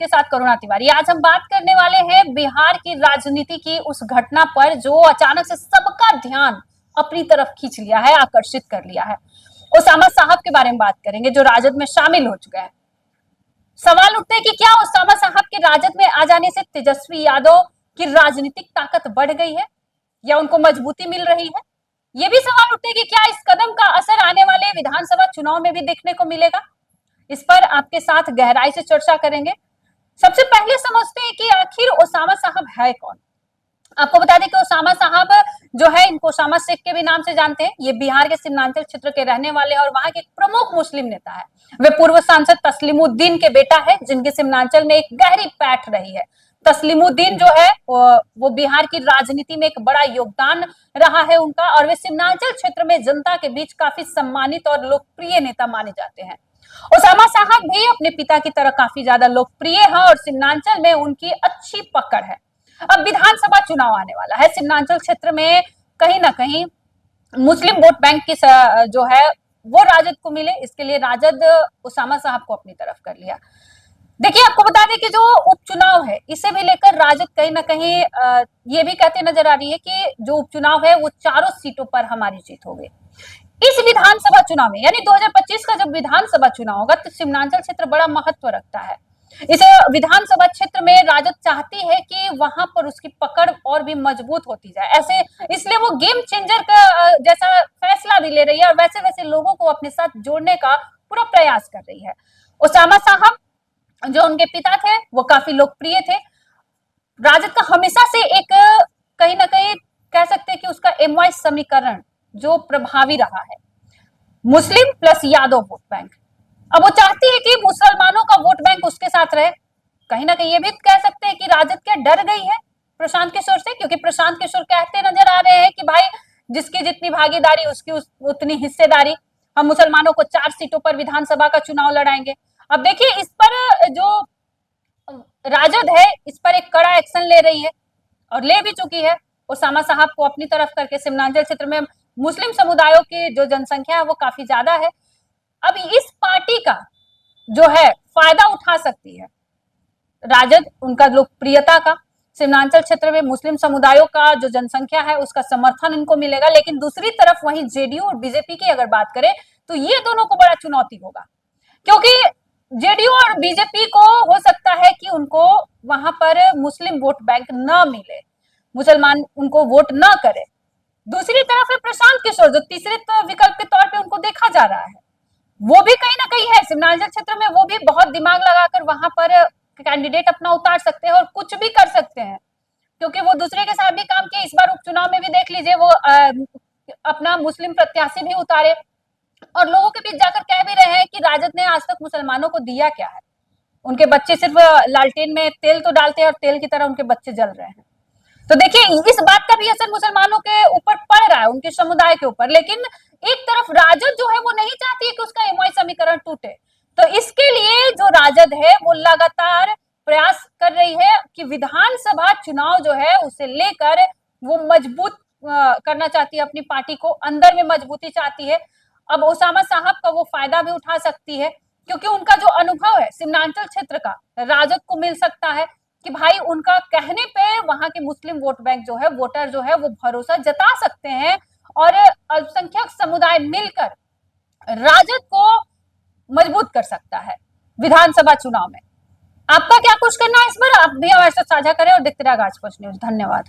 आपके साथ करुणा तिवारी। आज हम बात करने वाले हैं बिहार की राजनीति की उस घटना पर जो अचानक से सबका ध्यान अपनी तरफ खींच लिया है, आकर्षित कर लिया है। ओसामा साहब के बारे में बात करेंगे जो राजद में शामिल हो चुके हैं। सवाल उठते हैं कि क्या ओसामा साहब के राजद में आ जाने से तेजस्वी यादव की राजनीतिक ताकत बढ़ गई है या उनको मजबूती मिल रही है। ये भी सवाल उठते हैं कि क्या इस कदम का असर आने वाले विधानसभा चुनाव में भी देखने को मिलेगा। इस पर आपके साथ गहराई से चर्चा करेंगे। सबसे पहले समझते हैं कि आखिर ओसामा साहब है कौन। आपको बता दें कि ओसामा साहब जो है, इनको ओसामा शेख के भी नाम से जानते हैं। ये बिहार के सीमांचल क्षेत्र के रहने वाले हैं और वहां के एक प्रमुख मुस्लिम नेता है। वे पूर्व सांसद तस्लीमुद्दीन के बेटा है, जिनके सीमांचल में एक गहरी पैठ रही है। तस्लीमुद्दीन जो है वो बिहार की राजनीति में एक बड़ा योगदान रहा है उनका, और वे सीमांचल क्षेत्र में जनता के बीच काफी सम्मानित और लोकप्रिय नेता माने जाते हैं। ओसामा साहब भी अपने पिता की तरह काफी ज्यादा लोकप्रिय है और सीमांचल में उनकी अच्छी पकड़ है। अब विधानसभा चुनाव आने वाला है। सीमांचल क्षेत्र में कहीं ना कहीं मुस्लिम वोट बैंक की जो है वो राजद को मिले, इसके लिए राजद ओसामा साहब को अपनी तरफ कर लिया। देखिए, आपको बता दें कि जो उपचुनाव है इसे भी लेकर राजद कहीं ना कहीं ये भी कहते नजर आ रही है कि जो उपचुनाव है वो चारों सीटों पर हमारी जीत होगी। इस विधानसभा चुनाव में, यानी 2025 का जब विधानसभा चुनाव होगा, तो सीमांचल क्षेत्र बड़ा महत्व रखता है। इस विधानसभा क्षेत्र में राजद चाहती है कि वहां पर उसकी पकड़ और भी मजबूत होती जाए, ऐसे इसलिए वो गेम चेंजर का जैसा फैसला भी ले रही है और वैसे वैसे लोगों को अपने साथ जोड़ने का पूरा प्रयास कर रही है। ओसामा साहब जो उनके पिता थे वो काफी लोकप्रिय थे। राजद का हमेशा से एक कहीं ना कहीं कह सकते हैं कि उसका एमवाई समीकरण जो प्रभावी रहा है, Muslim plus Yadav vote bank. अब वो चाहती है कि मुसलमानों का वोट बैंक उसके साथ रहे। कहीं ना कहीं ये भी कह सकते हैं कि राजद क्या डर गई है प्रशांत किशोर से, क्योंकि प्रशांत किशोर कहते नजर आ रहे हैं कि भाई जिसकी जितनी भागीदारी उसकी उतनी हिस्सेदारी। हम मुसलमानों को 4 सीटों पर विधानसभा का चुनाव लड़ाएंगे। अब देखिए, इस पर जो राजद है इस पर एक कड़ा एक्शन ले रही है और ले भी चुकी है। ओसामा साहब को अपनी तरफ करके सीमांचल क्षेत्र में मुस्लिम समुदायों की जो जनसंख्या है वो काफी ज्यादा है। अब इस पार्टी का जो है फायदा उठा सकती है राजद, उनका लोकप्रियता का। सीमांचल क्षेत्र में मुस्लिम समुदायों का जो जनसंख्या है उसका समर्थन इनको मिलेगा। लेकिन दूसरी तरफ वहीं जेडीयू और बीजेपी की अगर बात करें तो ये दोनों को बड़ा चुनौती होगा, क्योंकि जेडीयू और बीजेपी को हो सकता है कि उनको वहां पर मुस्लिम वोट बैंक न मिले, मुसलमान उनको वोट न करे। दूसरी तरफ है प्रशांत किशोर, जो तीसरे विकल्प के तौर पे उनको देखा जा रहा है। वो भी कहीं ना कहीं है सीमांचल क्षेत्र में, वो भी बहुत दिमाग लगाकर वहां पर कैंडिडेट अपना उतार सकते हैं और कुछ भी कर सकते हैं, क्योंकि वो दूसरे के साथ भी काम किए। इस बार उपचुनाव में भी देख लीजिए, वो अपना मुस्लिम प्रत्याशी भी उतारे और लोगों के बीच जाकर कह भी रहे हैं कि राजद ने आज तक मुसलमानों को दिया क्या है। उनके बच्चे सिर्फ लालटेन में तेल तो डालते हैं और तेल की तरह उनके बच्चे जल रहे हैं। तो देखिए, इस बात का भी असर मुसलमानों के ऊपर पड़ रहा है, उनके समुदाय के ऊपर। लेकिन एक तरफ राजद जो है वो नहीं चाहती है कि उसका एमवाई समीकरण टूटे, तो इसके लिए जो राजद है वो लगातार प्रयास कर रही है कि विधानसभा चुनाव जो है उसे लेकर वो मजबूत करना चाहती है, अपनी पार्टी को अंदर में मजबूती चाहती है। अब ओसामा साहब का वो फायदा भी उठा सकती है, क्योंकि उनका जो अनुभव है सीमांचल क्षेत्र का राजद को मिल सकता है कि भाई उनका कहने पे वहां के मुस्लिम वोट बैंक जो है, वोटर जो है वो भरोसा जता सकते हैं और अल्पसंख्यक समुदाय मिलकर राजद को मजबूत कर सकता है विधानसभा चुनाव में। आपका क्या कुछ करना है इस पर, आप भी हमारे साथ साझा करें और देखते रहिएगा आज फर्स्ट न्यूज। धन्यवाद।